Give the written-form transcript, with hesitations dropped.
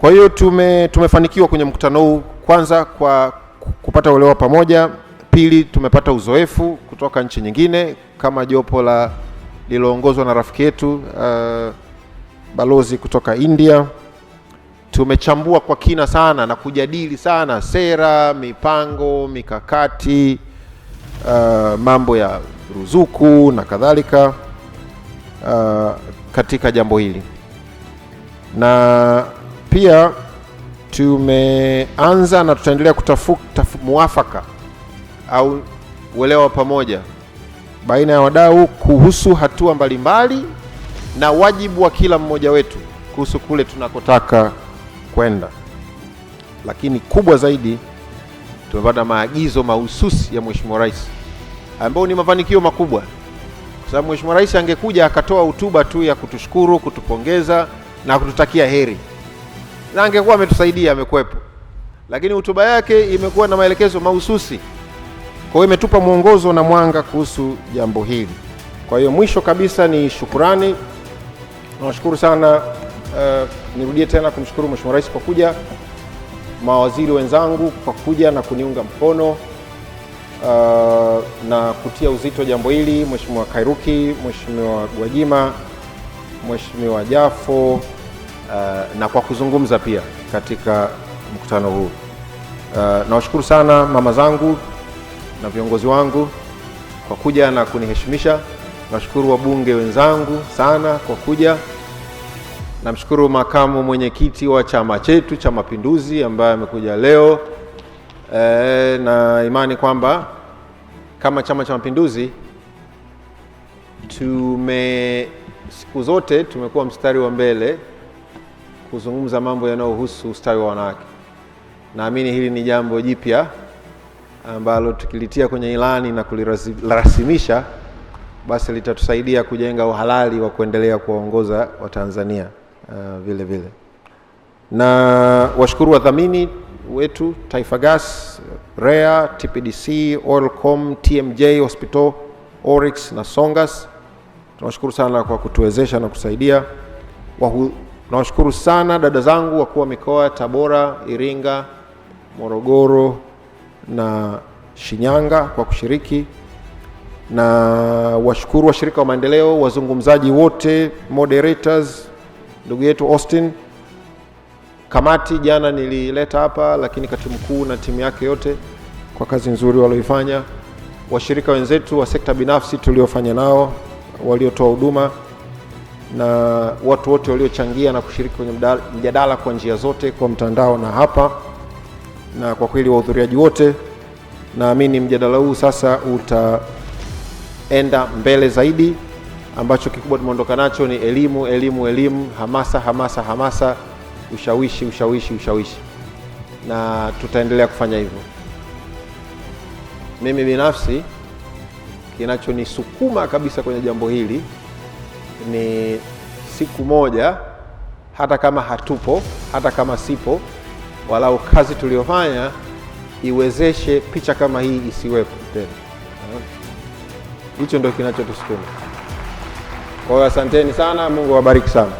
Kwa hiyo tumefanikiwa kwenye mkutano huu, kwanza kwa kupata uelewa pamoja, pili tumepata uzoefu kutoka nchi nyingine kama jopo liloongozwa na rafiki yetu balozi kutoka India. Tumechambua kwa kina sana na kujadili sana sera, mipango, mikakati, mambo ya ruzuku na kadhalika katika jambo hili. Na pia tumeanza na tutaendelea kutafuta muafaka au uelewa pamoja baina ya wadau kuhusu hatua mbalimbali na wajibu wa kila mmoja wetu kuhusu kule tunakotaka kwenda. Lakini kubwa zaidi, tumepata maagizo mahususi ya Mheshimiwa Rais ambao ni mafanikio makubwa, kwa sababu Mheshimiwa Rais angekuja akatoa hotuba tu ya kutushukuru, kutupongeza na kututakia heri, na angekuwa ametusaidia, amekuepo, lakini hotuba yake imekuwa na maelekezo mahususi. Kwa hiyo imetupa mwongozo na mwanga kuhusu jambo hili. Kwa hiyo mwisho kabisa ni shukurani. Nawashukuru sana, nirudie tena kumshukuru Mheshimiwa Rais kwa kuja, mawaziri wenzangu kwa kuja na kuniunga mkono na kutia uzito jambo hili, Mheshimiwa Kairuki, Mheshimiwa Gwajima, Mheshimiwa Jafo, na kwa kuzungumza pia katika mkutano huu. Nawashukuru sana mama zangu na viongozi wangu kwa kuja na kuniheshimisha. Nashukuru wabunge wenzangu sana kwa kuja. Namshukuru makamu mwenyekiti wa chama chetu cha Mapinduzi ambaye amekuja leo. Na imani kwamba kama Chama cha Mapinduzi siku zote tumekuwa mstari wa mbele kuzungumza mambo yanayohusu ustawi wa wanawake. Naamini hili ni jambo jipya ambalo tukilitia kwenye ilani na kulirasimisha, basi litatusaidia kujenga uhalali wa kuendelea kuwaongoza Watanzania vile vile. Na washukuru wadhamini wetu Taifa Gas, REA, TPDC, Oilcom, TMJ Hospital, Oryx na Songas. Tunawashukuru sana kwa kutuwezesha na kusaidia. Nawashukuru sana dada zangu wakuu wa mikoa Tabora, Iringa, Morogoro na Shinyanga kwa kushiriki, na washukuru washirika wa maendeleo, wazungumzaji wote, moderators, ndugu yetu Austin. Kamati jana nilileta hapa, lakini katibu mkuu na timu yake yote kwa kazi nzuri walioifanya. Washirika wenzetu wa sekta binafsi tuliofanya nao, waliotoa huduma, na watu wote waliochangia na kushiriki kwenye mjadala kwa njia zote, kwa mtandao na hapa. Na kwa kweli wahudhuriaji wote, naamini mjadala huu sasa utaenda mbele zaidi. Ambacho kikubwa tumeondoka nacho ni elimu, elimu, elimu, hamasa, hamasa, hamasa, ushawishi, ushawishi, ushawishi, na tutaendelea kufanya hivyo. Mimi binafsi kinachonisukuma kabisa kwenye jambo hili ni siku moja, hata kama hatupo, hata kama sipo, walau kazi tuliyofanya iwezeshe picha kama hii isiwepo tena. Hicho ndio kinachotusukuma. Kwa hiyo asanteni sana, Mungu awabariki sana.